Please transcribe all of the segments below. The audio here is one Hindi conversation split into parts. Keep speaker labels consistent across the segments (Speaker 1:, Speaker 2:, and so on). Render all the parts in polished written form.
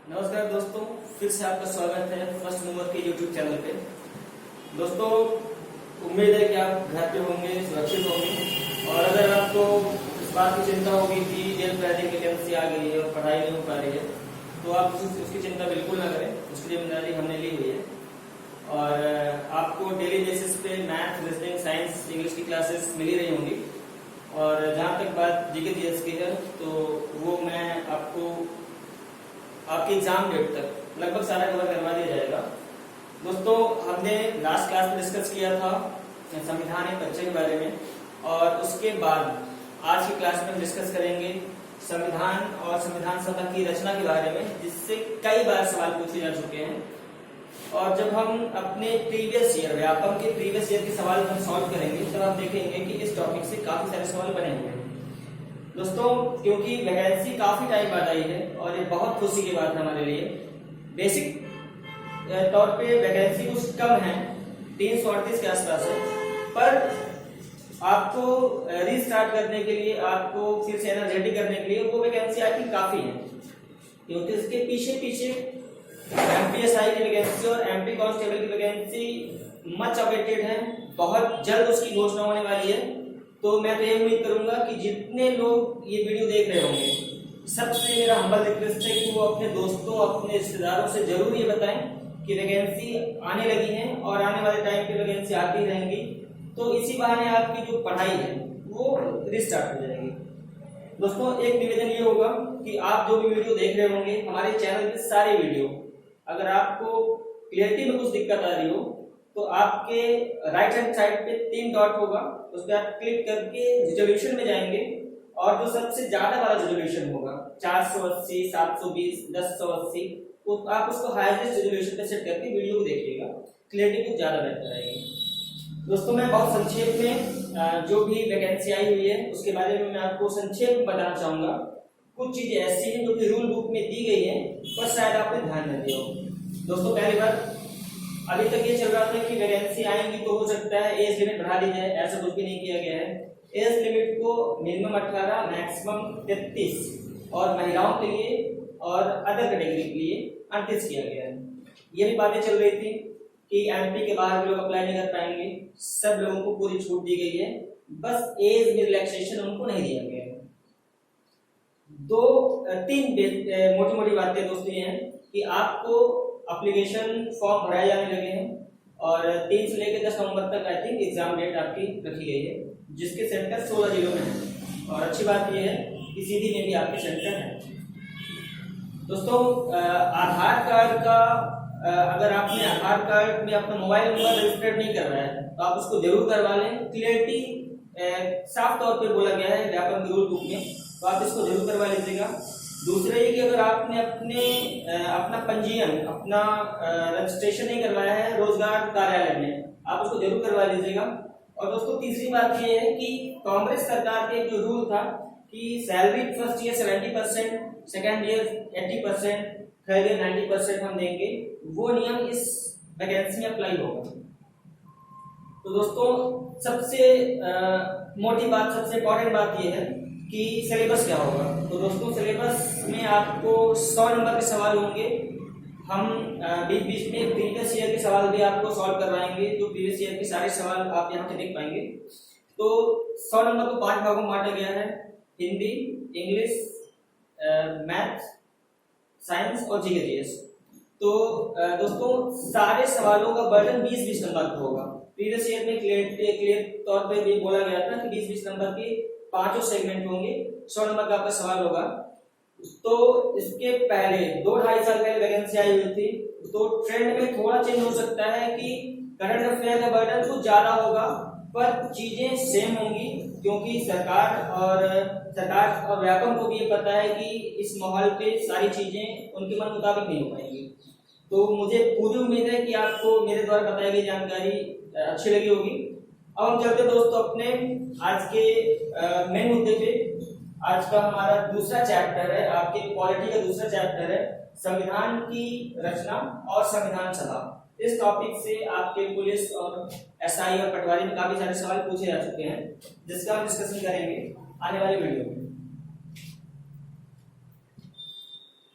Speaker 1: नमस्कार दोस्तों, फिर से आपका स्वागत है फर्स्ट मूवर के यूट्यूब चैनल पे। दोस्तों, उम्मीद है कि आप घर पे होंगे, सुरक्षित होंगे। और अगर आपको इस बात की चिंता होगी कि जेल पैडिंग वैकेंसी आ गई है और पढ़ाई नहीं हो पा रही है, तो आप उसकी चिंता बिल्कुल ना करें। उसकी जिम्मेदारी हमने ली हुई है और आपको डेली बेसिस पे मैथ, रीजनिंग, साइंस, इंग्लिश की क्लासेस मिल ही रही होंगी। और जहाँ तक बात जीके जीएस की है, तो वो मैं आपको आपके एग्जाम डेट तक लगभग सारा कवर करवा दिया जाएगा। दोस्तों, हमने लास्ट क्लास में डिस्कस किया था संविधान एक बच्चे के बारे में, और उसके बाद आज की क्लास में हम डिस्कस करेंगे संविधान और संविधान सभा की रचना के बारे में, जिससे कई बार सवाल पूछे जा चुके हैं। और जब हम अपने प्रीवियस ईयर व्यापम के प्रीवियस ईयर के सवाल हम सॉल्व करेंगे, तब आप देखेंगे कि इस टॉपिक से काफी सारे सवाल बने हुए हैं। दोस्तों, क्योंकि वैकेंसी काफी टाइम बाद आई है और ये बहुत खुशी की बात है हमारे लिए। बेसिक तौर पे वैकेंसी कुछ कम है, 338 के आसपास है, पर आपको रीस्टार्ट करने के लिए, आपको फिर से एनर्जेटिक करने के लिए वो वैकेंसी आई थिंक काफी है। क्योंकि इसके पीछे पीछे एमपीएसआई की वैकेंसी और एमपी कांस्टेबल की वैकेंसी मच अवेटेड है, बहुत जल्द उसकी घोषणा होने वाली है। तो मैं तो ये उम्मीद करूंगा कि जितने लोग ये वीडियो देख रहे होंगे, सबसे मेरा हम्बल रिक्वेस्ट है कि वो अपने दोस्तों, अपने रिश्तेदारों से जरूर ये बताएं कि वैकेंसी आने लगी है और आने वाले टाइम पे वैकेंसी आती रहेंगी। तो इसी बहाने आपकी जो पढ़ाई है वो रिस्टार्ट हो जाएगी। दोस्तों, एक निवेदन ये होगा कि आप जो भी वीडियो देख रहे होंगे, हमारे चैनल के सारे वीडियो, अगर आपको क्लियरिटी में कुछ दिक्कत आ रही हो, तो आपके राइट हैंड साइड पे 3 डॉट होगा, उस पर आप क्लिक करके रिजोल्यूशन में जाएंगे और जो सबसे ज्यादा वाला रिजोल्यूशन होगा 480, 720, 1080, तो आप उसको हाईएस्ट रिजोल्यूशन पे सेट करके वीडियो को देखिएगा, क्लियरिटी कुछ ज्यादा बेहतर आएगी। दोस्तों, मैं बहुत संक्षेप में जो भी वैकेंसी आई हुई है उसके बारे में मैं आपको संक्षेप में बताना चाहूंगा। कुछ चीजें ऐसी हैं जो कि रूल बुक में दी गई है, पर शायद आपने ध्यान नहीं दिया हो। दोस्तों, पहली बार, अभी तक ये चल रहा था कि वैकेंसी आएंगी तो हो सकता है एज लिमिट बढ़ा दी जाए, ऐसा कुछ भी नहीं किया गया है। एज लिमिट को मिनिमम 18, मैक्सिमम 33 और महिलाओं के लिए और अदर कैटेगरी के लिए 38 किया गया है। ये भी बातें चल रही थी कि एमपी के बाहर लोग अप्लाई नहीं कर पाएंगे, सब लोगों को पूरी छूट दी गई है, बस एज में रिलैक्सेशन उनको नहीं दिया गया है। 3 मोटी मोटी बातें दोस्तों ये हैं कि आपको एप्लीकेशन फॉर्म भराए जाने लगे हैं और 3 से लेकर 10 नवंबर तक आई थिंक एग्जाम डेट आपकी रखी गई है, जिसके सेंटर 16 जिलों में है। और अच्छी बात यह है कि सीधी में भी आपके सेंटर है। दोस्तों, आधार कार्ड का, अगर आपने आधार कार्ड में अपना मोबाइल नंबर रजिस्टर्ड नहीं करवाया है तो आप उसको जरूर करवा लें। क्लियरिटी साफ तौर पे बोला गया है व्यापम के रूल बुक में, तो आप इसको जरूर करवा लीजिएगा। दूसरा ये कि अगर आपने अपना पंजीयन, अपना रजिस्ट्रेशन नहीं करवाया है रोजगार कार्यालय में, आप उसको जरूर करवा लीजिएगा। और दोस्तों, तीसरी बात ये है कि कांग्रेस सरकार के जो रूल था कि salary first year 70%, second year 80%, third year 90% हम देंगे, वो नियम इस वैकेंसी में अप्लाई होगा। तो दोस्तों, सबसे मोटी बात, सबसे इंपॉर्टेंट बात यह है कि सिलेबस क्या होगा। तो दोस्तों, सिलेबस में आपको 100 नंबर के सवाल होंगे। हम बीच बीच में प्रीवियस ईयर के सवाल भी आपको सॉल्व करवाएंगे, जो प्रीवियस ईयर के सारे सवाल आप यहाँ पे देख पाएंगे। तो 100 नंबर को 5 भागों में बांटा गया है: हिंदी, इंग्लिश, मैथ, साइंस और जीके जीएस। तो दोस्तों, सारे सवालों का बर्डन 20-20 नंबर का होगा। प्रीवियस ईयर में क्लियर तौर पे भी बोला गया था कि 20-20 नंबर के 5 सेगमेंट होंगे, 100 नंबर का आपका सवाल होगा। तो इसके पहले 2-2.5 साल पहले वैकेंसी आई हुई थी, तो ट्रेंड में थोड़ा चेंज हो सकता है कि करंट अफेयर का बर्डन कुछ ज्यादा होगा, पर चीजें सेम होंगी, क्योंकि सरकार और व्यापम को भी ये पता है कि इस माहौल पे सारी चीजें उनके मन मुताबिक नहीं हो पाएंगी। तो मुझे पूरी उम्मीद है कि आपको मेरे द्वारा बताई गई जानकारी अच्छी लगी होगी। अब हम चलते दोस्तों अपने आज के मेन मुद्दे पे। आज का हमारा दूसरा चैप्टर है, आपके पॉलिटी का दूसरा चैप्टर है, संविधान की रचना और संविधान सभा। इस टॉपिक से आपके पुलिस और एसआई और पटवारी में काफी सारे सवाल पूछे जा चुके हैं, जिसका हम डिस्कशन करेंगे आने वाले वीडियो में।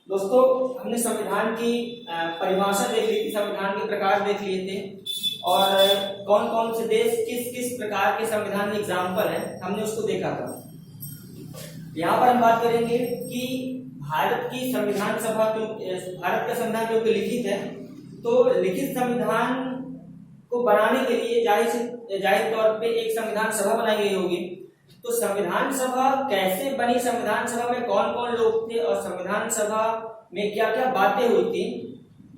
Speaker 1: दोस्तों, हमने संविधान की परिभाषा देख ली थी, संविधान के प्रकार देख लिए थे और कौन कौन से देश किस किस प्रकार के संविधान के एग्जाम्पल है हमने उसको देखा था। यहाँ पर हम बात करेंगे कि भारत की संविधान सभा भारत का संविधान क्योंकि लिखित है, तो लिखित संविधान को बनाने के लिए जाहिर तौर पे एक संविधान सभा बनाई गई होगी। तो संविधान सभा कैसे बनी, संविधान सभा में कौन कौन लोग थे और संविधान सभा में क्या क्या बातें हुई थी,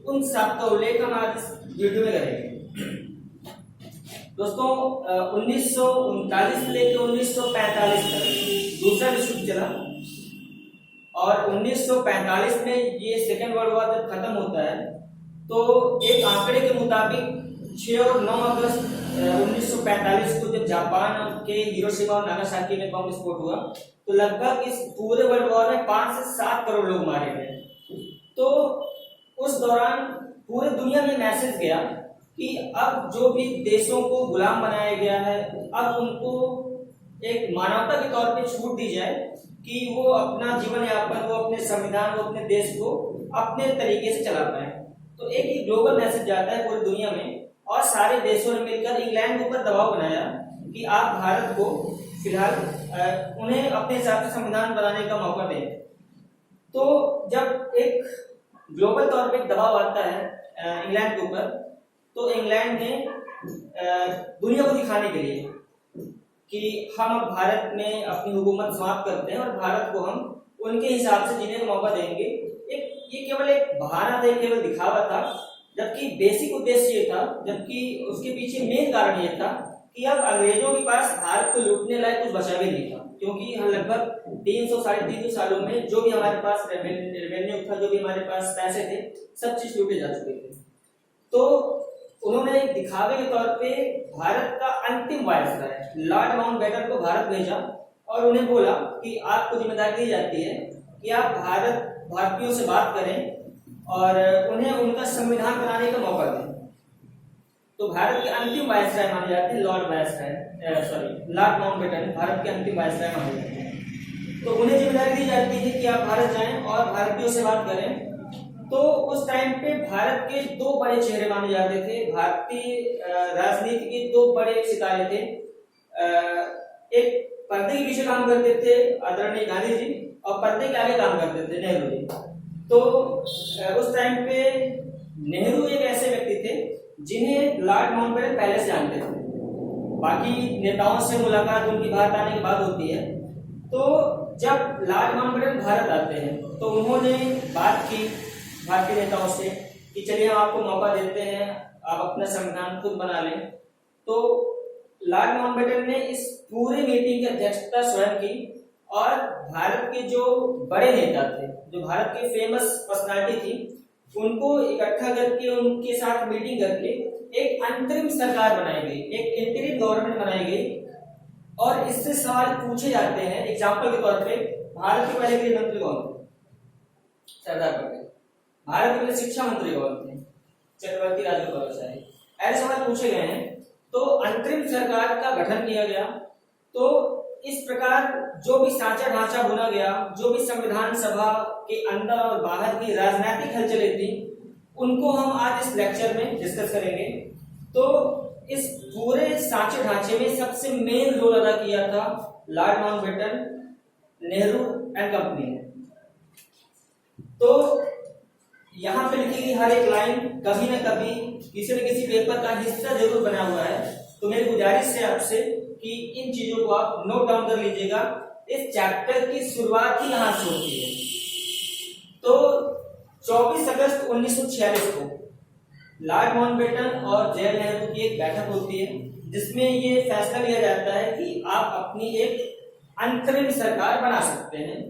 Speaker 1: उन सब का उल्लेख हम आज इस वीडियो में करेंगे। दोस्तों, 1939 से लेकर 1945 तक दूसरा विश्व युद्ध चला और 1945 में ये सेकेंड वर्ल्ड वॉर जब खत्म होता है तो एक आंकड़े के मुताबिक 6 और 9 अगस्त 1945 को जब जापान के हिरोशिमा और नागासाकी में बम विस्फोट हुआ तो लगभग इस पूरे वर्ल्ड वॉर में 5 से 7 करोड़ लोग मारे गए। तो उस दौरान पूरे दुनिया में मैसेज गया कि अब जो भी देशों को गुलाम बनाया गया है, अब उनको एक मानवता के तौर पे छूट दी जाए कि वो अपना जीवन यापन, वो अपने संविधान, वो अपने देश को अपने तरीके से चला पाए। तो एक ग्लोबल मैसेज जाता है पूरी दुनिया में और सारे देशों ने मिलकर इंग्लैंड के ऊपर दबाव बनाया कि आप भारत को फिलहाल उन्हें अपने हिसाब से संविधान बनाने का मौका दें। तो जब एक ग्लोबल तौर पे एक दबाव आता है इंग्लैंड के ऊपर, तो इंग्लैंड ने दुनिया को दिखाने के लिए कि हम अब भारत में अपनी हुकूमत समाप्त करते हैं और भारत को हम उनके हिसाब से जीने का मौका देंगे। ये केवल एक बहाना था, केवल दिखावा था, जबकि बेसिक उद्देश्य ये था, जबकि उसके पीछे मेन कारण ये था कि अब अंग्रेजों के पास भारत को लूटने लायक कुछ बचा भी नहीं था, क्योंकि हम लगभग 300 साढ़े 300 सालों में जो भी हमारे पास रेवेन्यू था, जो भी हमारे पास पैसे थे, सब चीज लूटे जा चुके थे। तो उन्होंने एक दिखावे के तौर पे भारत का अंतिम वायसराय लॉर्ड माउंटबेटन को भारत भेजा और उन्हें बोला कि आपको जिम्मेदारी दी जाती है कि आप भारतीयों से बात करें और उन्हें उनका संविधान बनाने का मौका दें। तो भारत के अंतिम वायसराय माने जाते हैं लॉर्ड माउंटबेटन भारत के अंतिम वायसराय माने जाते हैं। तो उन्हें जिम्मेदारी दी जाती है कि आप भारत जाएं और भारतीयों से बात करें। तो उस टाइम पे भारत के 2 बड़े चेहरे माने जाते थे, भारतीय राजनीति के 2 बड़े सितारे थे। एक पर्दे के पीछे काम करते थे आदरणीय गांधी जी और पर्दे के आगे काम करते थे नेहरू जी। तो उस टाइम पे नेहरू एक ऐसे व्यक्ति थे जिन्हें लॉर्ड माउंटबेटन पहले से जानते थे, बाकी नेताओं से मुलाकात उनकी भारत आने के बाद होती है। तो जब लॉर्ड माउंटबेटन भारत आते हैं तो उन्होंने बात की भारतीय नेताओं से कि चलिए हम आपको मौका देते हैं, आप अपना संविधान खुद बना लें। तो लॉर्ड माउंटबेटन ने इस पूरी मीटिंग की अध्यक्षता स्वयं की और भारत के जो बड़े नेता थे, जो भारत के फेमस पर्सनालिटी थी, उनको इकट्ठा करके उनके साथ मीटिंग करके एक अंतरिम सरकार बनाई गई, एक इंटरिम गवर्नमेंट बनाई गई। और इससे सवाल पूछे जाते हैं, एग्जाम्पल के तौर पे भारत के पहले गृह मंत्री कौन थे? सरदार पटेल। भारत के पहले शिक्षा मंत्री कौन थे? चक्रवर्ती राजगोपालाचारी। ऐसे सवाल पूछे गए हैं। तो अंतरिम सरकार का गठन किया गया। तो इस प्रकार जो भी सांचा ढांचा बुना गया, जो भी संविधान सभा के अंदर और बाहर की राजनीतिक हलचलें थी, उनको हम आज इस लेक्चर में डिस्कस करेंगे। तो इस पूरे सांचे ढांचे में सबसे मेन रोल अदा किया था Lord Mountbatten, Nehru and company ने। तो यहाँ पे लिखी गई हर एक लाइन कभी न कभी किसी न किसी पेपर का हिस्सा जरूर बना हुआ है। तो मेरी गुजारिश है आपसे कि इन चीजों को आप नोट डाउन कर लीजिएगा। इस चैप्टर की शुरुआत ही यहाँ से होती है। तो 24 अगस्त 1946 को लॉर्ड माउंटबेटन और जवाहरलाल नेहरू की एक बैठक होती है, जिसमें ये फैसला लिया जाता है कि आप अपनी एक अंतरिम सरकार बना सकते हैं,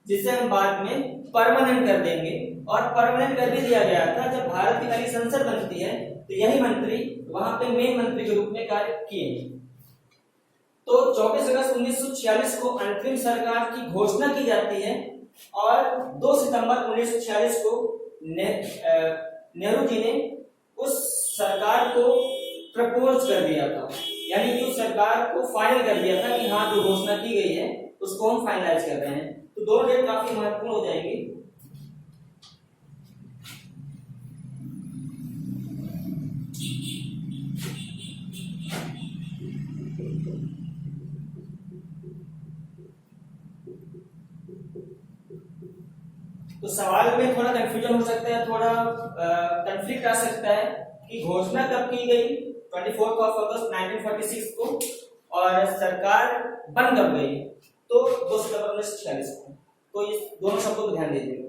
Speaker 1: जिसे हम बाद में परमानेंट कर देंगे। और परमानेंट कर भी दिया गया था। जब भारत की पहली संसद बनती है तो यही मंत्री वहां पे मेन मंत्री के रूप में कार्य किए। तो 24 अगस्त 1946 को अंतरिम सरकार की घोषणा की जाती है और 2 सितंबर 1946 को नेहरू जी ने उस सरकार को प्रपोज कर दिया था, यानी कि उस सरकार को फाइनल कर दिया था कि हाँ, जो घोषणा की गई है उसको हम फाइनलाइज कर रहे हैं। तो दोनों डेट काफी महत्वपूर्ण हो जाएंगी। तो सवाल में थोड़ा कंफ्यूजन हो सकता है, थोड़ा कंफ्लिक्ट आ सकता है कि घोषणा कब की गई 24 अगस्त 1946 को और सरकार बन कब गई तो 2 सितंबर 1946 को। तो इस दोनों शब्दों को ध्यान दीजिएगा।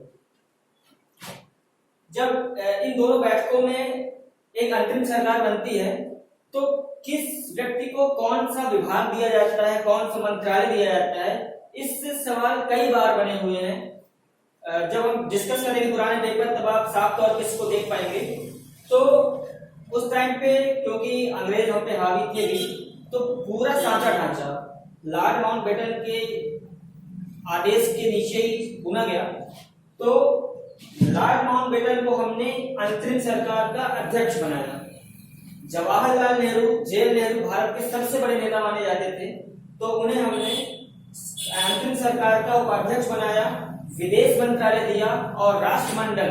Speaker 1: जब इन दोनों बैठकों में एक अंतरिम सरकार बनती है तो किस व्यक्ति को कौन सा विभाग दिया जाता है, कौन सा मंत्रालय दिया जाता है, इससे सवाल कई बार बने हुए हैं। जब हम डिस्कस करेंगे पुराने पेपर तब आप साफ तौर पर इसको देख पाएंगे। तो उस टाइम पे क्योंकि अंग्रेज हम पे हावी थे भी, तो पूरा साझा ढांचा लॉर्ड माउंटबेटन के आदेश के नीचे ही बुना गया। तो लॉर्ड माउंटबेटन को हमने अंतरिम सरकार का अध्यक्ष बनाया। जवाहरलाल नेहरू, जेल नेहरू भारत के सबसे बड़े नेता माने जाते थे, तो उन्हें हमने अंतरिम सरकार का उपाध्यक्ष बनाया, विदेश मंत्रालय दिया और राष्ट्रमंडल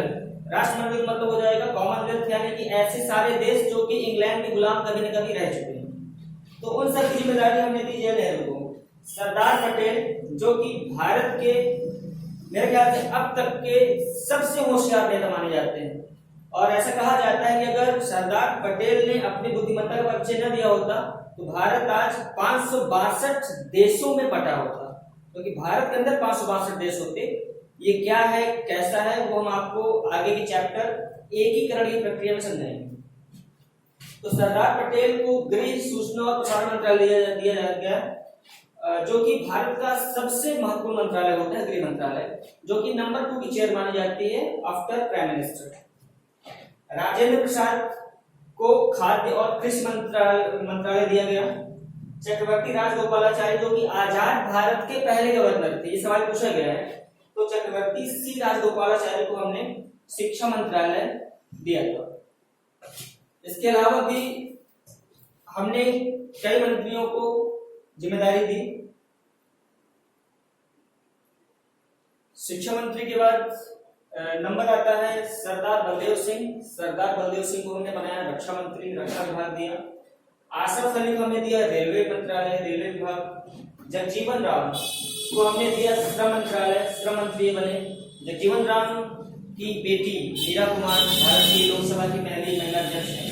Speaker 1: मतलब हो जाएगा कॉमनवेल्थ, यानी कि ऐसे सारे देश जो कि इंग्लैंड के गुलाम कभी न कभी रह चुके हैं। तो उन सब की जिम्मेदारी हमने दी जेल नेहरू को। सरदार पटेल जो कि भारत के मेरे ख्याल से अब तक के सबसे होशियार नेता माने जाते हैं, और ऐसा कहा जाता है कि अगर सरदार पटेल ने अपनी बुद्धिमत्ता का परिचय न दिया होता तो भारत आज 562 देशों में बटा होता, क्योंकि भारत के अंदर 562 देश होते। ये क्या है, कैसा है, वो हम आपको आगे के चैप्टर एकीकरण की प्रक्रिया में समझाएंगे। तो सरदार पटेल को गृह, सूचना और प्रसारण मंत्रालय दिया गया, जो कि भारत का सबसे महत्वपूर्ण मंत्रालय होता है, गृह मंत्रालय, जो कि नंबर 2 की चेयर मानी जाती है after prime minister. Rajendra Prasad को खाद्य और कृषि मंत्रालय दिया गया। चक्रवर्ती राजगोपालाचारी जो कि आजाद भारत के पहले गवर्नर थे, ये सवाल पूछा गया है, तो चक्रवर्ती सी राजगोपालाचारी को हमने शिक्षा मंत्रालय दिया था। इसके अलावा भी हमने कई मंत्रियों को जिम्मेदारी दी। शिक्षा मंत्री के बाद नंबर आता है सरदार बलदेव सिंह। सरदार बलदेव सिंह को हमने बनाया रक्षा मंत्री, रक्षा विभाग दिया। आसफ अली को हमने दिया रेलवे मंत्रालय, रेलवे विभाग। जगजीवन राम को हमने दिया श्रम मंत्रालय, श्रम मंत्री बने। जगजीवन राम की बेटी मीरा कुमार भारत की लोकसभा की पहली महिला अध्यक्ष है,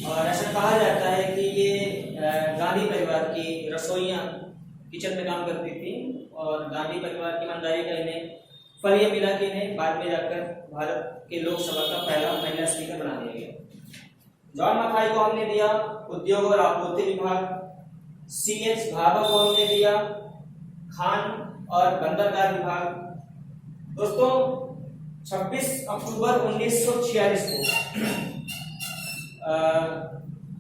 Speaker 1: और ऐसा कहा जाता है कि ये गांधी परिवार की रसोइयां किचन में काम करती थी, और गांधी परिवार की ईमानदारी का इन्हें फल ये मिला कि इन्हें बाद में जाकर भारत के लोकसभा का पहला महिला स्पीकर बना दिया गया। जॉन मथाई को हमने दिया उद्योग और आपूर्ति विभाग। CH भाभा को हमने दिया खान और बंदरगाह विभाग। दोस्तों 26 अक्टूबर 1946 को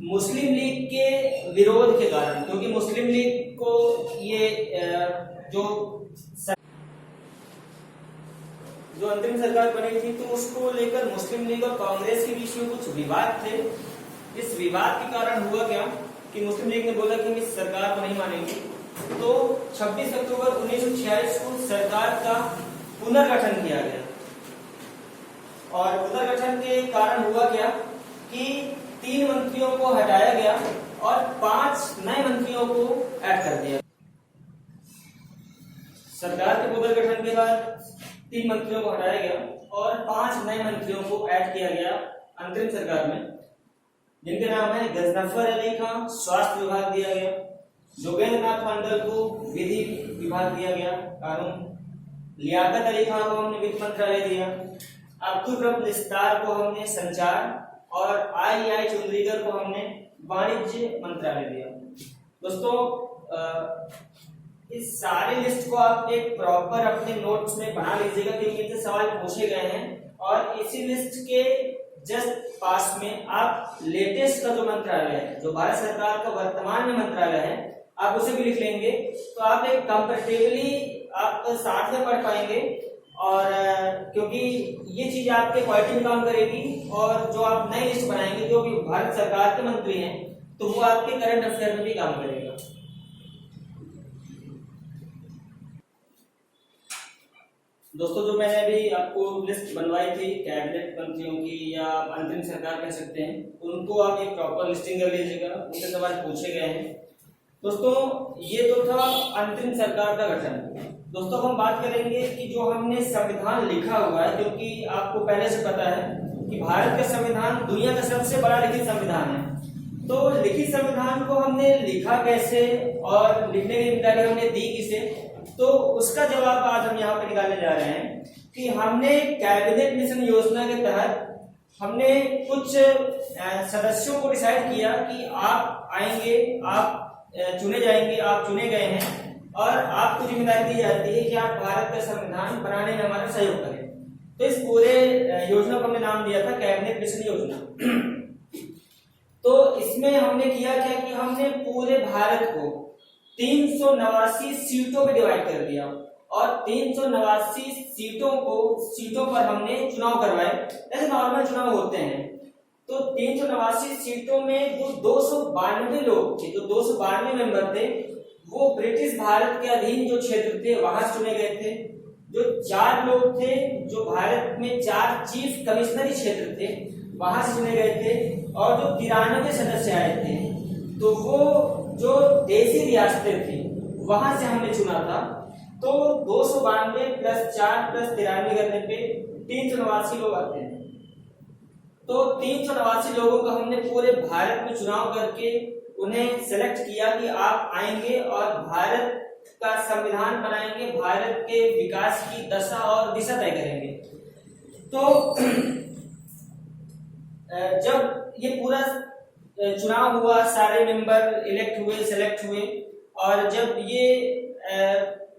Speaker 1: मुस्लिम लीग के विरोध के कारण, क्योंकि मुस्लिम लीग को ये जो अंतरिम सरकार बनी थी, तो उसको लेकर मुस्लिम लीग और कांग्रेस के बीच में कुछ विवाद थे। इस विवाद के कारण हुआ क्या कि मुस्लिम लीग ने बोला कि हम इस सरकार को नहीं मानेंगे। तो 26 अक्टूबर 1946 को सरकार का पुनर्गठन किया गया, और पुनर्गठन के कारण हुआ क्या कि 3 मंत्रियों को हटाया गया और 5 नए मंत्रियों को ऐड कर दिया। सरकार के पुनर्गठन के बाद 3 मंत्रियों को हटाया गया और 5 नए मंत्रियों को ऐड किया गया अंतरिम सरकार में, जिनके नाम है गजनफर अली खान, स्वास्थ्य विभाग दिया गया। जोगेंद्र नाथ मंडल को विधि विभाग दिया गया, कानून। लियाकत अली खान को हमने वित्त मंत्रालय दिया। अब्दुल रब निस्तार को हमने संचार, और आई चुंद्रीगर को हमने वाणिज्य मंत्रालय दिया। दोस्तों इस सारे लिस्ट को आप एक प्रॉपर अपने नोट्स में बना लीजिएगा, क्योंकि इनसे सवाल पूछे गए हैं। और इसी लिस्ट के जस्ट पास में आप लेटेस्ट का जो मंत्रालय है, जो भारत सरकार का वर्तमान में मंत्रालय है, आप उसे भी लिख लेंगे, तो आप एक कंपैरेटिवली आप साथ में पढ़ पाएंगे। और क्योंकि ये चीज आपके क्वालिटी में काम करेगी, और जो आप नई लिस्ट बनाएंगे जो भी भारत सरकार के मंत्री हैं, तो वो आपके करंट अफेयर में भी काम करेगा। दोस्तों जो मैंने अभी आपको लिस्ट बनवाई थी कैबिनेट मंत्रियों की, या अंतरिम सरकार कह सकते हैं, उनको आप एक प्रॉपर लिस्टिंग कर लीजिएगा, उनसे सवाल पूछे गए हैं। दोस्तों ये तो था अंतरिम सरकार का गठन। दोस्तों हम बात करेंगे कि जो हमने संविधान लिखा हुआ है, क्योंकि आपको पहले से पता है कि भारत का संविधान दुनिया का सबसे बड़ा लिखित संविधान है। तो लिखित संविधान को हमने लिखा कैसे और लिखने की जिम्मेदारी हमने दी किसे, तो उसका जवाब आज हम यहाँ पे निकालने जा रहे हैं कि हमने कैबिनेट मिशन योजना के तहत हमने कुछ सदस्यों को डिसाइड किया कि आप आएंगे, आप चुने जाएंगे, आप चुने गए हैं और आपको जिम्मेदारी दी जाती है कि आप भारत का संविधान बनाने में हमारा सहयोग करें। तो इस पूरे योजना को हमने नाम दिया था कैबिनेट मिशन योजना। तो इसमें हमने किया क्या कि हमने पूरे भारत को 389 सीटों में डिवाइड कर दिया और 389 सीटों पर हमने चुनाव करवाए, ऐसे नॉर्मल चुनाव होते हैं। तो 389 सीटों में जो 292 लोग थे, जो 292 मेंबर थे, वो ब्रिटिश भारत के अधीन जो क्षेत्र थे वहां चुने गए थे। जो 4 लोग थे जो भारत में 4 चीफ कमिश्नरी क्षेत्र थे वहां से चुने गए थे और जो 93 सदस्य आए थे, तो वो जो देसी रियासतें थी वहां से हमने चुना था। तो 292 प्लस 4 प्लस 93 करने पे 389 लोग आते हैं। तो 389 लोगों का हमने पूरे भारत में चुनाव करके उन्हें सेलेक्ट किया कि आप आएंगे और भारत का संविधान बनाएंगे, भारत के विकास की दशा और दिशा तय करेंगे। तो जब ये पूरा चुनाव हुआ, सारे मेंबर इलेक्ट हुए, सेलेक्ट हुए और जब ये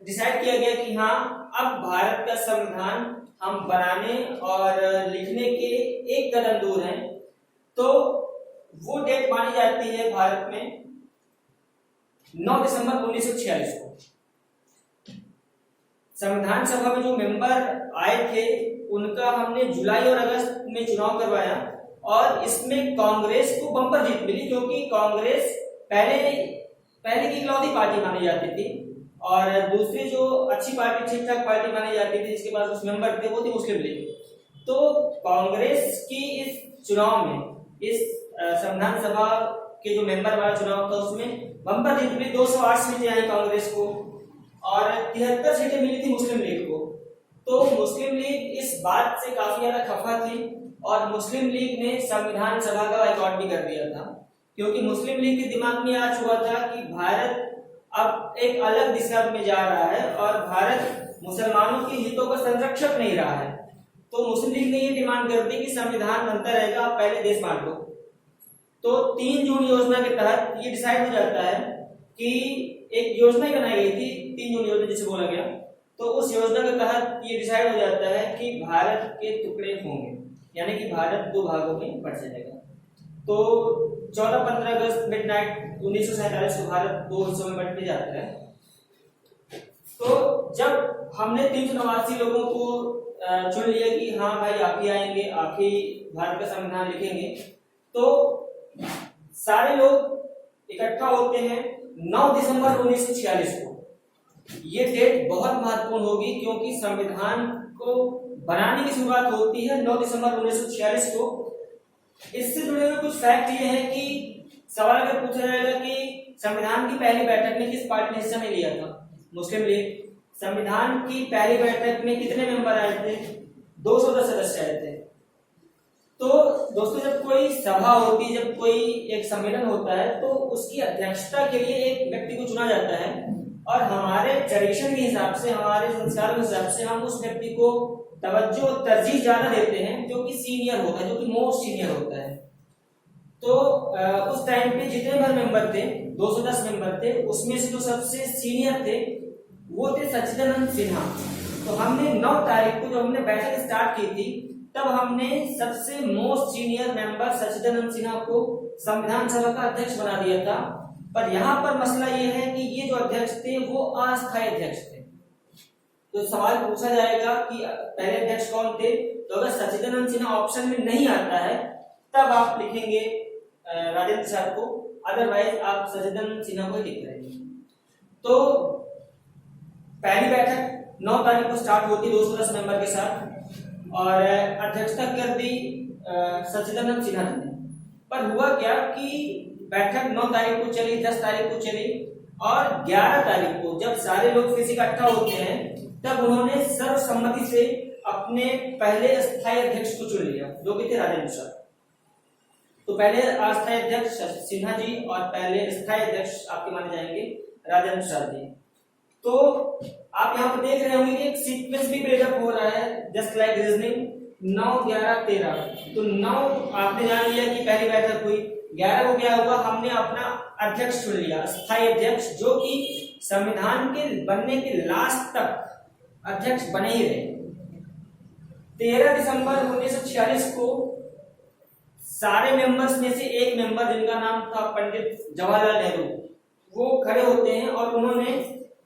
Speaker 1: डिसाइड किया गया कि हाँ अब भारत का संविधान हम बनाने और लिखने के एक कदम दूर हैं, तो वो डेट मानी जाती है भारत में 9 दिसंबर 1946 को। संविधान सभा में जो मेंबर आए थे उनका हमने जुलाई और अगस्त में चुनाव करवाया और इसमें कांग्रेस को बम्पर जीत मिली, क्योंकि कांग्रेस पहले की इकलौती पार्टी मानी जाती थी और दूसरी जो अच्छी पार्टी, ठीक ठाक पार्टी मानी जाती थी जिसके पास कुछ मेंबर थे, वो थी मुस्लिम लीग। तो कांग्रेस की इस चुनाव में, इस संविधान सभा के जो मेंबर वाला चुनाव था उसमें बम्पर जीत मिली। 208 सीटें आई कांग्रेस को और 73 सीटें मिली थी मुस्लिम लीग को। तो मुस्लिम लीग इस बात से काफी ज्यादा खफा थी और मुस्लिम लीग ने संविधान सभा का बायकॉट भी कर दिया था, क्योंकि मुस्लिम लीग के दिमाग में आ चुका था कि भारत अब एक अलग दिशा में जा रहा है और भारत मुसलमानों के हितों का संरक्षक नहीं रहा है। तो मुस्लिम लीग ने ये डिमांड कर दी कि संविधान बनता रहेगा, आप पहले देश बांट लो। तो 3 जून योजना के तहत ये डिसाइड हो जाता है कि एक योजना ही बनाई गई थी, 3 जून योजना जिसे बोला गया। तो उस योजना के तहत ये डिसाइड हो जाता है कि भारत के टुकड़े होंगे, यानी कि भारत 2 भागों में बट जाएगा। तो 14-15 अगस्त मिडनाइट 1947 को भारत 2 हिस्सों में बंट जाता है। तो जब हमने 389 लोगों को चुन लिया कि हाँ भाई आप ही आएंगे, आप ही भारत का संविधान लिखेंगे, तो सारे लोग इकट्ठा होते हैं 9 दिसंबर 1946 को। ये डेट बहुत महत्वपूर्ण होगी क्योंकि संविधान को बनाने की शुरुआत होती है 9 दिसंबर 1946 को। इससे जुड़े हुए कुछ फैक्ट ये हैं कि सवाल अगर पूछा जाएगा कि संविधान की पहली बैठक में किस पार्टी ने हिस्सा नहीं लिया था, मुस्लिम लीग। संविधान की पहली बैठक में कितने मेंबर आए थे? 210 सदस्य आए थे। तो दोस्तों जब कोई सभा होती है, जब कोई एक सम्मेलन होता है, तो उसकी अध्यक्षता के लिए एक व्यक्ति को चुना जाता है और हमारे ट्रेडिशन के हिसाब से, हमारे संस्कार के हिसाब से हम उस व्यक्ति को तवज्जो तरजीह ज्यादा देते हैं जो कि सीनियर होता है, जो कि मोस्ट सीनियर होता है। तो उस टाइम पे जितने भर मेंबर थे, 210 मेंबर थे, उसमें से जो सबसे सीनियर थे वो थे सच्चिदानंद सिन्हा। तो हमने 9 तारीख को जब हमने बैठक स्टार्ट की थी, तब हमने सबसे मोस्ट सीनियर मेंबर सच्चिदानंद सिन्हा को संविधान सभा का अध्यक्ष बना दिया था। पर यहाँ पर मसला ये है कि ये जो अध्यक्ष थे वो अस्थायी अध्यक्ष थे। तो सवाल पूछा जाएगा कि पहले अध्यक्ष कौन थे, तो अगर सच्चिदानंद सिन्हा ऑप्शन में नहीं आता है तब आप लिखेंगे राजेंद्र प्रसाद को, अदरवाइज आप सच्चिदानंद सिन्हा को लिख रहे। तो पहली बैठक 9 तारीख को स्टार्ट होती 210 मेंबर के साथ और अध्यक्षता कर दी सच्चिदानंद सिन्हा ने। पर हुआ क्या कि बैठक 9 तारीख को चली, 10 तारीख को चली और 11 तारीख को जब सारे लोग फिर से इकट्ठा होते हैं तब उन्होंने सर्वसम्मति से अपने पहले अस्थायी अध्यक्ष को चुन लिया, जो कि थे राजेंद्र प्रसाद। तो पहले अस्थायी अध्यक्ष सिन्हा जी और पहले स्थायी अध्यक्ष आपके माने जाएंगे राजेंद्र प्रसाद जी। तो आप यहाँ पर देख रहे होंगे कि एक सीक्वेंस भी बिल्डअप हो रहा है, जस्ट लाइक रीजनिंग। 9, 11, 13। तो 9 आपने जान लिया कि पहली बैठक हुई। 11 को क्या हुआ, हमने अपना अध्यक्ष चुन लिया, स्थायी अध्यक्ष, जो कि संविधान के बनने के लास्ट तक अध्यक्ष बने ही रहे। 13 दिसंबर 1946 को सारे मेंबर्स में से एक मेंबर, जिनका नाम था पंडित जवाहरलाल नेहरू, वो खड़े होते हैं और उन्होंने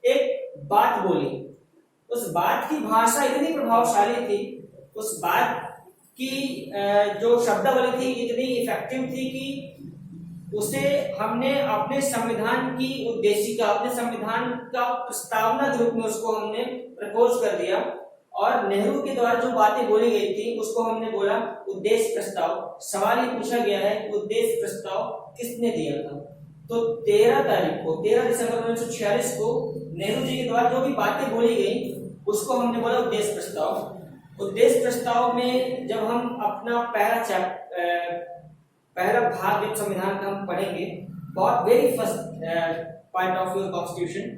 Speaker 1: एक बात बोली। उस बात की भाषा इतनी प्रभावशाली थी, उस बात की जो शब्दावली थी इतनी इफेक्टिव थी कि उसे हमने अपने संविधान की उद्देशिका, अपने संविधान का प्रस्तावना के रूप में उसको हमने प्रपोज कर दिया। और नेहरू के द्वारा जो बातें बोली गई थी उसको हमने बोला उद्देश्य प्रस्ताव। सवाल ये पूछा गया है कि उद्देश्य प्रस्ताव किसने दिया था। तो 13 तारीख को, 13 दिसंबर 1946 को नेहरू जी के द्वारा जो भी बातें बोली गई उसको हमने बोला उद्देश्य प्रस्ताव। उद्देश्य प्रस्ताव में जब हम अपना पहला भाग जब संविधान का हम पढ़ेंगे, बहुत very first part of your constitution,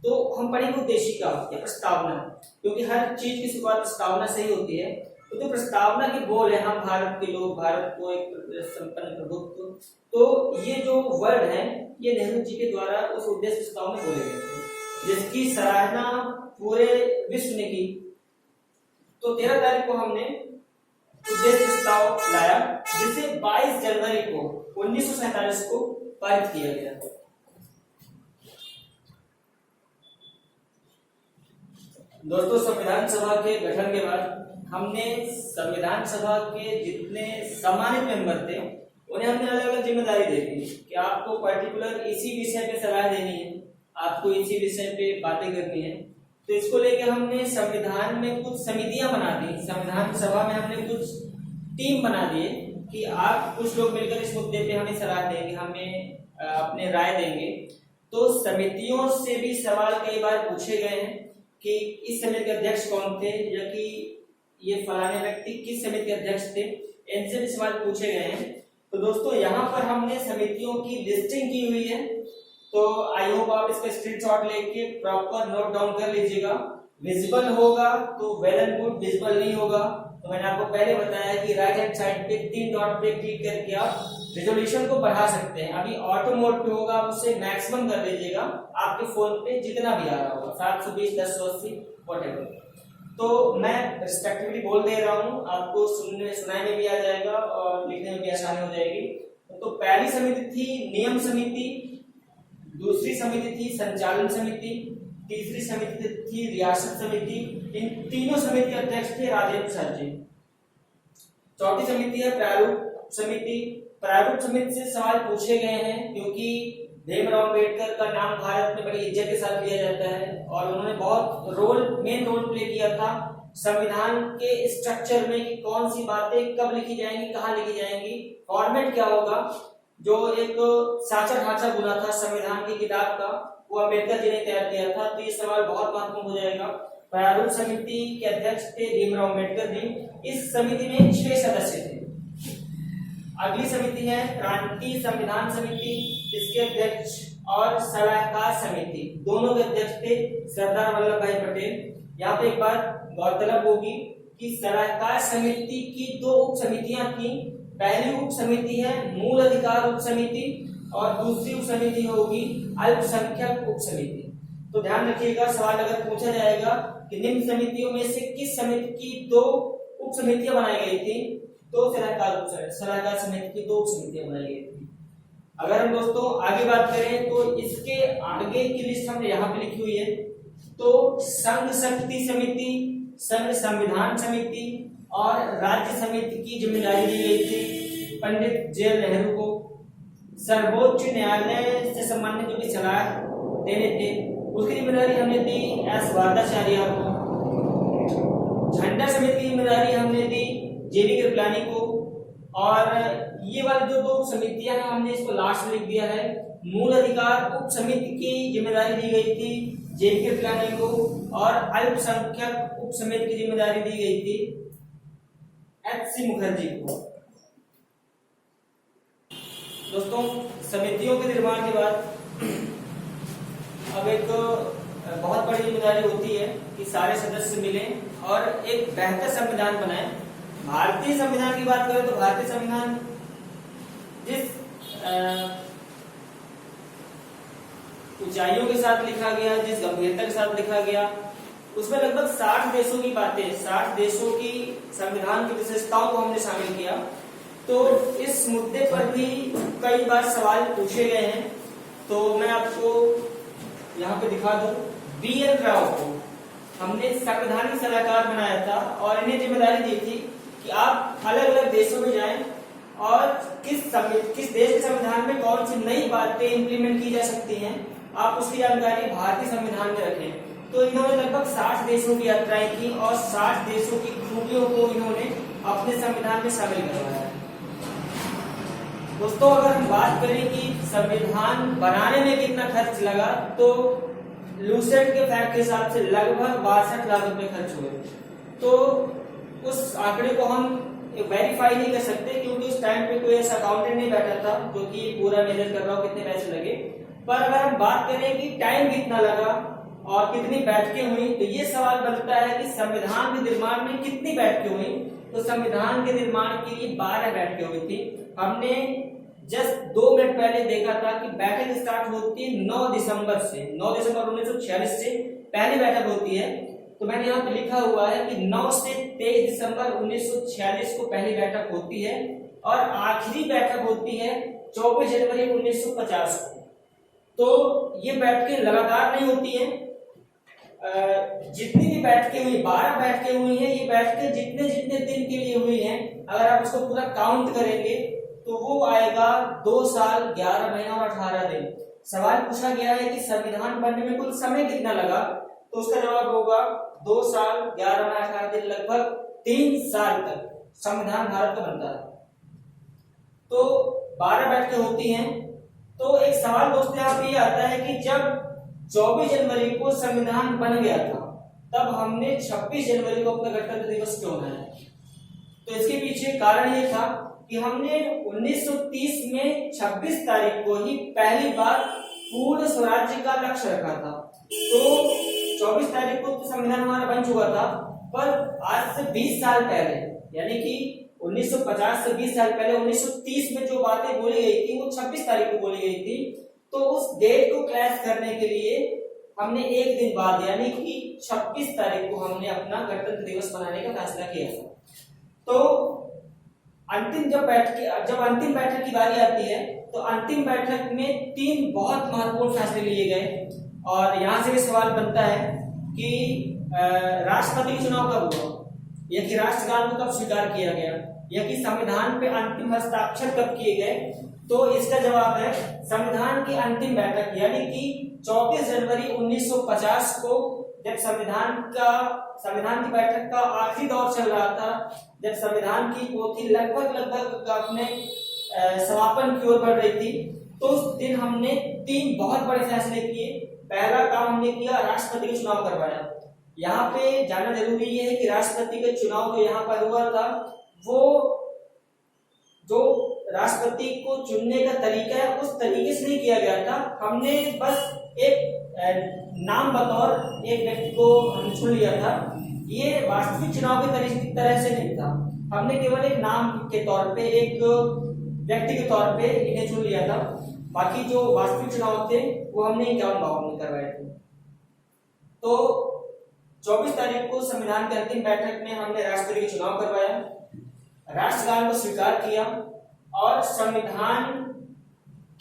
Speaker 1: तो हम पढ़ेंगे उद्देशिका या प्रस्तावना, क्योंकि हर चीज की शुरुआत प्रस्तावना से ही होती है। तो जो प्रस्तावना की बोल है, हम भारत के लोग, भारत को एक संपन्न प्रभुत्व, तो ये जो वर्ड है ये नेहरू जी के द्वारा उस उद्देश्य प्रस्ताव में बोले गए थे, जिसकी सराहना पूरे विश्व ने की। तो 13 तारीख को हमने उद्देश्य प्रस्ताव लाया, जिसे 22 जनवरी को 1947 को पारित किया गया। दोस्तों, संविधान सभा के गठन के बाद हमने संविधान सभा के जितने सम्मानित मेंबर थे उन्हें हमने अलग अलग जिम्मेदारी दे दी कि आपको पर्टिकुलर इसी विषय पे सलाह देनी है, आपको इसी विषय पे बातें करनी है। तो इसको लेकर हमने संविधान में कुछ समितियां बना दी, संविधान सभा में हमने कुछ टीम बना दिए कि आप कुछ लोग मिलकर इस मुद्दे पे हमें सलाह देंगे, हमें अपने राय देंगे। तो समितियों से भी सवाल कई बार पूछे गए हैं कि इस समिति के अध्यक्ष कौन थे, या कि ये फलाने व्यक्ति किस समिति के अध्यक्ष थे, इनसे भी सवाल पूछे गए हैं। तो दोस्तों, यहाँ पर हमने समितियों की लिस्टिंग की हुई है, तो आई होप आप इसका स्क्रीनशॉट लेके प्रॉपर नोट डाउन कर लीजिएगा। विजिबल होगा तो वेल एंड गुड, विजिबल नहीं होगा तो मैंने आपको पहले बताया कि राइट हैंड साइड पे 3 डॉट पे क्लिक करके आप रेजोल्यूशन को बढ़ा सकते हैं। अभी ऑटो मोड पे होगा, आप उसे मैक्सिमम कर लीजिएगा, आपके फोन पे जितना भी आ रहा होगा, 720, 1080 व्हाटएवर। तो मैं रिस्पेक्टिवली बोल दे रहा हूँ, आपको सुनाने में भी आ जाएगा और लिखने में भी आसानी हो जाएगी। तो पहली समिति थी नियम समिति, दूसरी समिति थी संचालन समिति, तीसरी समिति थी रियासत समिति। इन तीनों समिति के अध्यक्ष थे राजेंद्र प्रसाद जी। चौथी समिति है प्रारूप समिति। प्रारूप समिति से सवाल पूछे गए हैं क्योंकि भीमराव अम्बेडकर का नाम भारत में बड़ी इज्जत के साथ लिया जाता है और उन्होंने बहुत मेन रोल प्ले किया था संविधान के स्ट्रक्चर में कि कौन सी बातें कब लिखी जाएंगी, कहाँ लिखी जाएंगी, फॉर्मेट क्या होगा। जो एक साचा ढांचा बुना था संविधान की किताब का, वो अम्बेडकर जी ने तैयार किया था। तो ये सवाल बहुत महत्वपूर्ण हो जाएगा। प्रारूप समिति के अध्यक्ष थे भीमराव अम्बेडकर जी। इस समिति में 6 सदस्य थे। अगली समिति है क्रांति संविधान समिति, इसके अध्यक्ष और सलाहकार समिति, दोनों के अध्यक्ष थे सरदार वल्लभ भाई पटेल। यहाँ पे एक बात गौरतलब होगी कि सलाहकार समिति की 2 उप समितियां थी। पहली उप समिति है मूल अधिकार उप समिति और दूसरी उप समिति होगी अल्पसंख्यक उप समिति। तो ध्यान रखिएगा, सवाल अगर पूछा जाएगा कि निम्न समितियों में से किस समिति की 2 उप समितियां बनाई गई थी, तो सलाहकार समिति की 2 उप समितियां बनाई गई थी। अगर हम दोस्तों आगे बात करें तो इसके आगे की लिस्ट हमने यहाँ पे लिखी हुई है। तो संघ शक्ति समिति, संघ संविधान समिति और राज्य समिति की जिम्मेदारी दी गई थी पंडित जवाहरलाल नेहरू को। सर्वोच्च न्यायालय से संबंधित जो भी सलाह देने थे उसकी जिम्मेदारी हमने दी एस वार्दाचार्य को। झंडा समिति की जिम्मेदारी हमने दी जेबी कृपलानी को। और ये वाली जो 2 समितियां हैं हमने इसको लास्ट में लिख दिया है मूल अधिकार उप समिति की जिम्मेदारी दी गई थी जेके पिलानी को, और अल्पसंख्यक उप समिति की जिम्मेदारी दी गई थी एच.सी. मुखर्जी को। दोस्तों, समितियों के निर्माण के बाद अब एक बहुत बड़ी जिम्मेदारी होती है कि सारे सदस्य मिलें और एक बेहतर संविधान बनाएं। भारतीय संविधान की बात करें तो भारतीय संविधान जिस ऊंचाइयों के साथ लिखा गया, जिस गंभीरता के साथ लिखा गया, उसमें लगभग 60 देशों की बातें, 60 देशों की संविधान की विशेषताओं को हमने शामिल किया। तो इस मुद्दे पर भी कई बार सवाल पूछे गए हैं। तो मैं आपको यहाँ पे दिखा दूं, बी.एन. राव को हमने संवैधानिक सलाहकार बनाया था और इन्हें जिम्मेदारी दी थी कि आप अलग अलग देशों में जाएं और किस देश के संविधान में कौन सी नई बातें इंप्लीमेंट की जा सकती हैं, आप उसकी जानकारी भारतीय संविधान में रखें। तो इन्होंने लगभग 60 देशों की यात्राएं की और 60 देशों की खूबियों को इन्होंने अपने संविधान में शामिल करवाया। दोस्तों, अगर हम बात करें कि संविधान बनाने में कितना खर्च लगा, तो लूसेंट के फैक्ट के हिसाब से लगभग 62 लाख रुपए खर्च हुए। तो उस आंकड़े को हम वेरीफाई नहीं कर सकते क्योंकि उस टाइम पे कोई ऐसा अकाउंटेंट नहीं बैठा था जो कि पूरा मेजर कर रहा हो कितने पैसे लगे। पर अगर हम बात करें कि टाइम कितना लगा और कितनी बैठकें हुई, तो ये सवाल बनता है कि संविधान के निर्माण में कितनी बैठकें हुई। तो संविधान के निर्माण के लिए 12 बैठकें हुई थी। हमने जस्ट 2 मिनट पहले देखा था कि बैठक स्टार्ट होती है 9 दिसंबर से, 9 दिसंबर 1946 से पहली बैठक होती है। तो मैंने यहाँ पे लिखा हुआ है कि 9 से 23 दिसंबर 1946 को पहली बैठक होती है और आखिरी बैठक होती है 24 जनवरी 1950 को। तो ये बैठकें लगातार नहीं होती हैं। जितनी भी बैठकें हुई, 12 बैठकें हुई हैं, ये बैठकें जितने जितने दिन के लिए हुई हैं, अगर आप उसको पूरा काउंट करेंगे तो वो आएगा 2 साल 11 महीना और 18 दिन। सवाल पूछा गया है कि संविधान बनने में कुल समय कितना लगा, तो उसका जवाब होगा 2 साल 11 महीना 18 दिन, लगभग 3 साल तक संविधान भारत का बनता है। तो 12 बैठकें होती हैं। तो एक सवाल दोस्तों यहाँ पे ये आता है कि जब 24 जनवरी को संविधान बन गया था, तब हमने 26 जनवरी को अपना गणतंत्र दिवस क्यों मनाया? तो इसके पीछे कारण ये था कि हमने 1930 में 26 तारीख को ही पहली बार पूर्ण स्वराज्य का लक्ष्य रखा था। तो 24 तारीख को तो संविधान हमारा बन चुका था, पर आज से 20 साल पहले, यानी कि 1950 से 20 साल पहले 1930 में जो बातें बोली गई थी वो 26 तारीख को बोली गई थी। तो उस डेट को क्लैश करने के लिए हमने एक दिन बाद यानी कि 26 तारीख को हमने अपना गणतंत्र दिवस मनाने का फैसला किया था। तो जब अंतिम बैठक की बारी आती है, तो अंतिम बैठक में 3 बहुत महत्वपूर्ण फैसले लिए गए। और यहाँ से भी सवाल बनता है कि राष्ट्रपति के चुनाव कब हुआ, या कि राष्ट्रगान को कब स्वीकार किया गया, या कि संविधान पे अंतिम हस्ताक्षर कब किए गए। तो इसका जवाब है संविधान की अंतिम बैठक, यानी कि 24 जनवरी 1950 को, जब संविधान की बैठक का आखिरी दौर चल रहा था, जब संविधान की पोथी लगभग अपने समापन की ओर बढ़ रही थी, तो उस दिन हमने 3 बहुत बड़े फैसले किए। पहला काम हमने किया, राष्ट्रपति का चुनाव करवाया। यहाँ पे जानना जरूरी ये है कि राष्ट्रपति का चुनाव जो यहाँ पर हुआ था, वो जो राष्ट्रपति को चुनने का तरीका है उस तरीके से नहीं किया गया था। हमने बस एक नाम बतौर एक व्यक्ति को हमने चुन लिया था। ये वास्तविक चुनाव की तरह से नहीं था। हमने केवल एक नाम के तौर पे, एक व्यक्ति के तौर पे इन्हें चुन लिया था। बाकी जो वास्तविक चुनाव थे वो हमने 51 गाँव में करवाए थे। तो 24 तारीख को संविधान की अंतिम बैठक में हमने राष्ट्रपति का चुनाव करवाया, राष्ट्रगान को स्वीकार किया और संविधान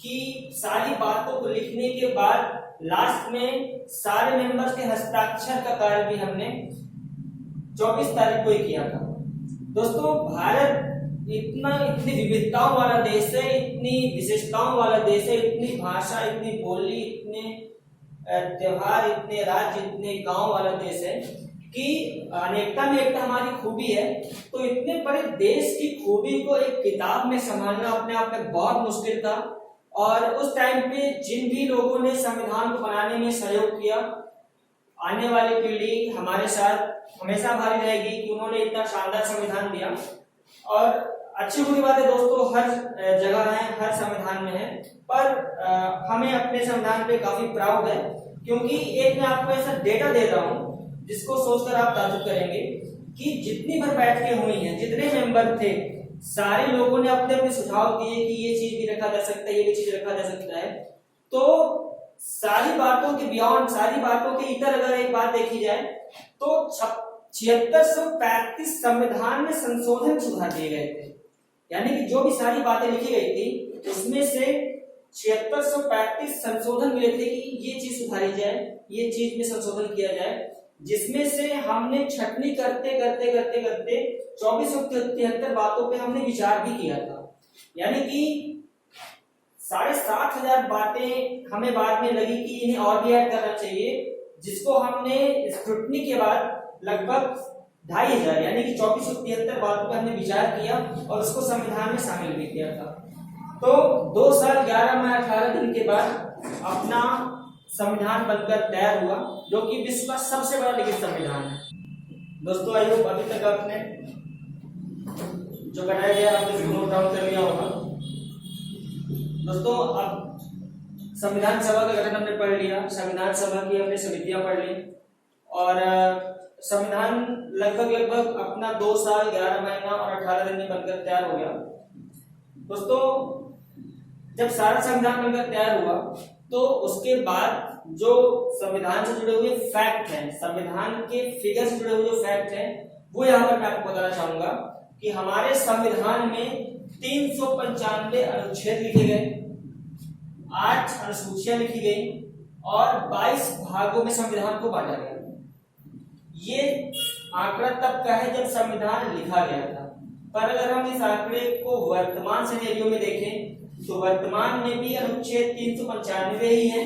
Speaker 1: की सारी बातों को लिखने के बाद लास्ट में सारे मेंबर्स के हस्ताक्षर का कार्य भी हमने 24 तारीख को ही किया था। दोस्तों, भारत इतनी विविधताओं वाला देश है, इतनी विशेषताओं वाला देश है, इतनी भाषा, इतनी बोली, इतने त्योहार, इतने राज्य, इतने गांव वाला देश है कि अनेकता में एकता हमारी खूबी है। तो इतने बड़े देश की खूबी को एक किताब में संभालना अपने आप में बहुत मुश्किल था। और उस टाइम पे जिन भी लोगों ने संविधान को बनाने में सहयोग किया, आने वाली पीढ़ी हमारे साथ हमेशा भारी रहेगी कि उन्होंने इतना शानदार संविधान दिया। और अच्छी बुरी बात है दोस्तों, हर जगह है, हर संविधान में है, पर हमें अपने संविधान पे काफी प्राउड है, क्योंकि एक मैं आपको ऐसा डेटा दे रहा हूँ जिसको सोचकर आप ताज्जुब करेंगे कि जितनी भर बैठकें हुई हैं, जितने मेंबर थे, सारे लोगों ने अपने अपने सुझाव दिए कि ये चीज भी रखा जा सकता है, ये भी चीज रखा जा सकता है। तो सारी बातों के बियॉन्ड, सारी बातों के इतर अगर एक बात देखी जाए तो 7635 संविधान में संशोधन सुधार दिए गए थे। यानी कि जो भी सारी बातें लिखी गई थी उसमें से 7635 संशोधन मिले थे कि ये चीज सुधारी जाए, ये चीज में संशोधन किया जाए, जिसमें से हमने छटनी करते करते करते करते 2473 बातों पे हमने विचार भी किया था। यानी कि 7500 बातें हमें बाद में लगी कि इन्हें और भी ऐड करना चाहिए, जिसको हमने स्क्रूटनी के बाद लगभग 2500 यानी कि 2473 बातों पर हमने विचार किया और उसको संविधान में शामिल भी किया था। तो 2 साल 11 माह 18 दिन के बाद अपना संविधान बनकर तैयार हुआ, जो कि विश्व का सबसे बड़ा लिखित संविधान है। दोस्तों आई होप अभी तक आपने जो बनाया गया आपने नोट डाउन कर लिया होगा। दोस्तों अब संविधान सभा का गठन हमने पढ़ लिया, संविधान सभा की हमने समितियां पढ़ ली और संविधान लगभग अपना 2 साल 11 महीना और 18 दिन में बनकर तैयार हो गया। दोस्तों जब सारा संविधान बनकर तैयार हुआ तो उसके बाद जो संविधान से जुड़े हुए फैक्ट हैं, संविधान के फिगर से जुड़े हुए जो फैक्ट हैं, वो यहाँ पर मैं आपको बताना चाहूंगा कि हमारे संविधान में 395 अनुच्छेद लिखे गए, 8 अनुसूचियां लिखी गई और 22 भागों में संविधान को बांटा गया। ये आंकड़ा तब का है जब संविधान लिखा गया था, पर अगर हम इस आंकड़े को वर्तमान सिनेरियो में देखें तो वर्तमान में भी अनुच्छेद 395 ही है,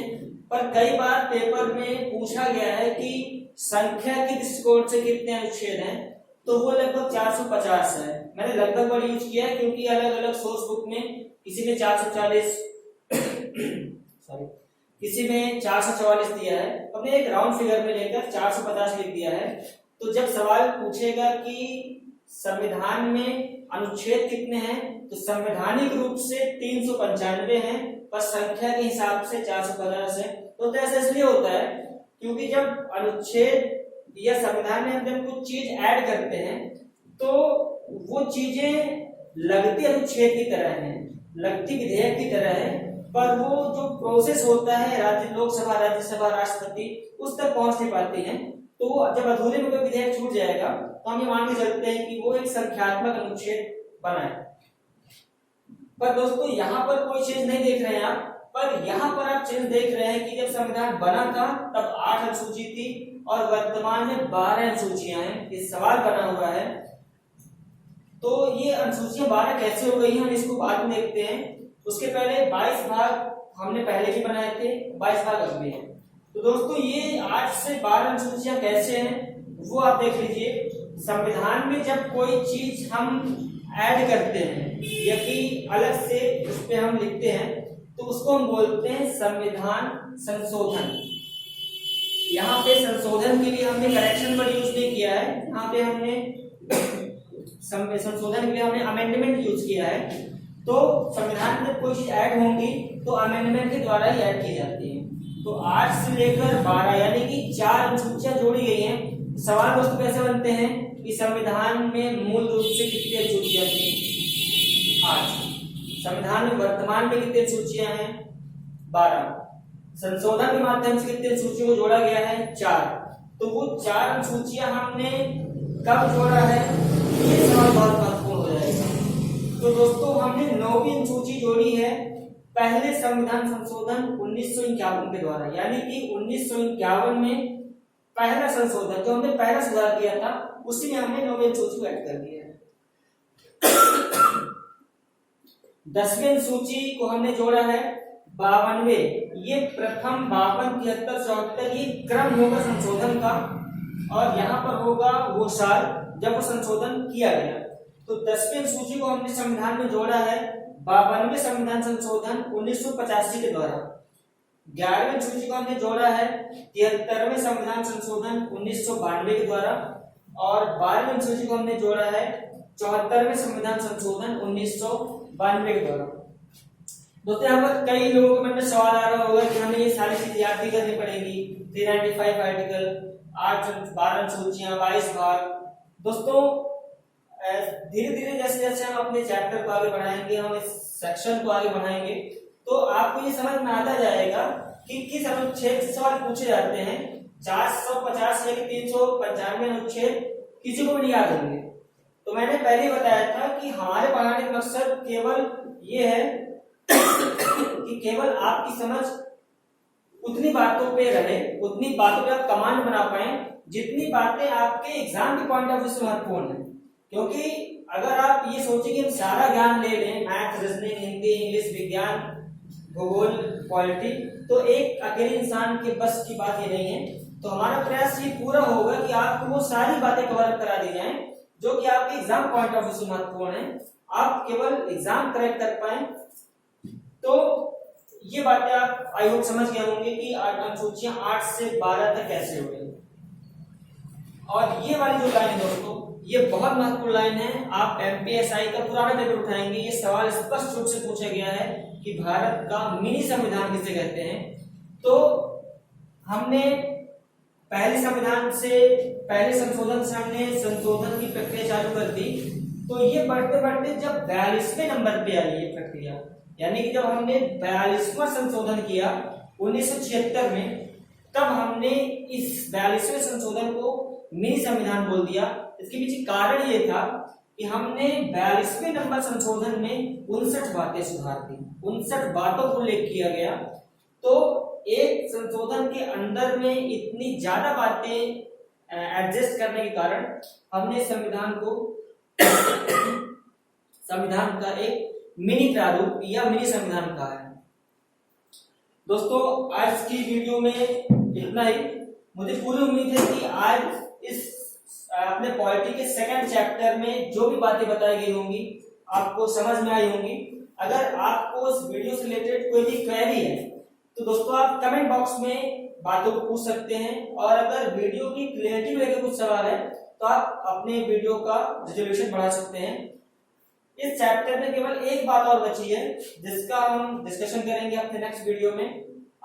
Speaker 1: पर कई बार पेपर में पूछा गया है कि संख्या के दृष्टिकोण से कितने अनुच्छेद हैं, तो वो लगभग 450 है। मैंने लगभग वर्ड यूज किया है क्योंकि अलग अलग सोर्स बुक में किसी ने 440 सॉरी किसी में 444 दिया है, हमने एक राउंड फिगर में लेकर 450 लिख दिया है। तो जब सवाल पूछेगा कि संविधान में अनुच्छेद कितने हैं, तो संवैधानिक रूप से 395 हैं, पर संख्या के हिसाब से 450 है। तो ऐसा इसलिए होता है क्योंकि जब अनुच्छेद या संविधान में हम जब कुछ चीज ऐड करते हैं तो वो चीजें लगती अनुच्छेद की तरह हैं, लगती विधेयक की तरह है, पर वो जो प्रोसेस होता है राज्य लोकसभा, राज्यसभा, राष्ट्रपति उस तक पहुंच नहीं पाती हैं। तो जब अधूरे में कोई विधेयक छूट जाएगा तो हम ये मान के चलते हैं कि वो एक संख्यात्मक अनुच्छेद बना है। पर दोस्तों यहाँ पर कोई चीज नहीं देख रहे हैं आप, पर यहाँ पर आप चीज देख रहे हैं कि जब संविधान बना था तब 8 अनुसूची थी और वर्तमान में 12 अनुसूचियां हैं। इस सवाल बना हुआ है तो ये अनुसूचियां 12 कैसे हो गई, हम इसको बाद में देखते हैं। उसके पहले 22 भाग हमने पहले भी बनाए थे, 22 भाग अब भी हैं। तो दोस्तों ये 8 से 12 अनुसूचियां कैसे हैं वो आप देख लीजिए। संविधान में जब कोई चीज हम ऐड करते हैं या कि अलग से उस पे हम लिखते हैं तो उसको हम बोलते हैं संविधान संशोधन। यहाँ पे संशोधन के लिए हमने करेक्शन वर्ड यूज नहीं किया है, यहाँ पे हमने संशोधन के लिए हमने अमेंडमेंट यूज किया है। तो संविधान में कोई चीज ऐड होंगी तो अमेंडमेंट के द्वारा ही ऐड की जाती है। तो 8 से लेकर 12 यानी कि 4 अनुसूचियां जोड़ी गई हैं। सवाल दोस्तों कैसे बनते हैं कि संविधान में मूल रूप से कितनी अनुसूचियां थी, 8। संविधान में वर्तमान में कितनी अनुसूचियां हैं, 12। संशोधन के माध्यम से कितनी अनुसूचियों को जोड़ा गया है, 4। तो वो 4 अनुसूचियां हमने कब जोड़ा है, ये सवाल बहुत महत्वपूर्ण हो जाएगा। तो दोस्तों हमने 9वीं अनुसूची जोड़ी है पहले संविधान संशोधन 1951 के द्वारा, यानी कि 1951 में पहला संशोधन जो हमने पहला सुधार किया था उसी में हमने 9वीं अनुसूची को ऐड कर दिया है। 10वीं अनुसूची को हमने जोड़ा है 52वें, ये प्रथम 52, 73, 74 ये क्रम होगा संशोधन का और यहाँ पर होगा वो साल जब वो संशोधन किया गया। तो 10वीं अनुसूची को हमने संविधान में जोड़ा है 52वें संविधान संशोधन 1985 के द्वारा। 11वीं अनुसूची को हमने जोड़ा है 73वें संविधान संशोधन 1992 के द्वारा। और 12वीं अनुसूची को हमने जोड़ा है 74वें संविधान संशोधन 1992 के द्वारा। दोस्तों यहाँ पर कई लोगों के मन में सवाल आ रहा होगा कि हमें ये सारी चीजें याद भी करनी पड़ेगी। 395 आर्टिकल, 12 अनुसूचियां, 22 भाग। दोस्तों धीरे धीरे जैसे जैसे हम अपने चैप्टर को आगे बढ़ाएंगे, हम इस सेक्शन को आगे बढ़ाएंगे, तो आपको ये समझ में आता जाएगा कि किस अनुच्छेद से सवाल पूछे जाते हैं। 450 या 395 अनुच्छेद किसी को भी नहीं याद होंगे। तो मैंने पहले ही बताया था कि हमारे पढ़ाने का मकसद केवल ये है कि केवल आपकी समझ उतनी बातों पे रहे, उतनी बातों पे आप कमांड बना पाए जितनी बातें आपके एग्जाम के पॉइंट ऑफ व्यू से महत्वपूर्ण है। क्योंकि अगर आप ये सोचे कि हम सारा ज्ञान ले लें, मैथ, रीजनिंग, हिंदी, इंग्लिश, विज्ञान, भूगोल, पॉलिटी, तो एक अकेले इंसान के बस की बात ये नहीं है। तो हमारा प्रयास ये पूरा होगा कि आपको वो सारी बातें कवर करा दी जाएं जो कि आपके एग्जाम पॉइंट ऑफ व्यू से महत्वपूर्ण है, आप केवल एग्जाम क्रैक कर पाए। तो ये बातें आप आई होप समझ गए होंगे कि अनुसूचियां 8 से 12 तक कैसे हो गई। और ये वाली जो लाइन दोस्तों, ये बहुत महत्वपूर्ण लाइन है। आप एमपीएसआई का पुराना पेपर उठाएंगे, ये सवाल स्पष्ट रूप से पूछा गया है कि भारत का मिनी संविधान किसे कहते हैं। तो हमने पहले संशोधन से हमने संशोधन की प्रक्रिया चालू कर दी। तो ये बढ़ते बढ़ते जब 42वें नंबर पे आई ये प्रक्रिया, यानी कि जब हमने 42वां संशोधन किया 1976 में, तब हमने इस 42वें संशोधन को मिनी संविधान बोल दिया। इसके पीछे कारण ये था कि हमने 42वें नंबर संशोधन में 59 बातें सुधार दी, 59 बातों को उल्लेख किया गया। तो एक संशोधन के अंदर में इतनी ज्यादा बातें एडजस्ट करने के कारण हमने संविधान का एक मिनी प्रारूप या मिनी संविधान कहा है। दोस्तों आज की वीडियो में इतना ही। मुझे पूरी उम्मीद है कि आज इस अपने पॉलिटी के सेकंड चैप्टर में जो भी बातें बताई गई होंगी आपको समझ में आई होंगी। अगर आपको इस वीडियो से रिलेटेड कोई भी क्वेरी है तो दोस्तों आप कमेंट बॉक्स में बातों को पूछ सकते हैं। और अगर वीडियो की क्लियरिटी लेकर कुछ सवाल है तो आप अपने वीडियो का रिजोल्यूशन बढ़ा सकते हैं। इस चैप्टर में केवल एक बात और बची है जिसका हम डिस्कशन करेंगे अपने नेक्स्ट वीडियो में।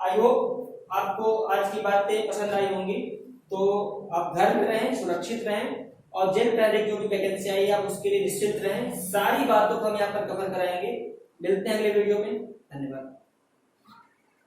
Speaker 1: आई होप आपको आज की बातें पसंद आई होंगी। तो आप घर में रहें, सुरक्षित रहें और जेल प्रहरी की जो भी वैकेंसी आई आप उसके लिए निश्चित रहें। सारी बातों को हम यहाँ पर कवर कराएंगे। मिलते हैं अगले वीडियो में। धन्यवाद।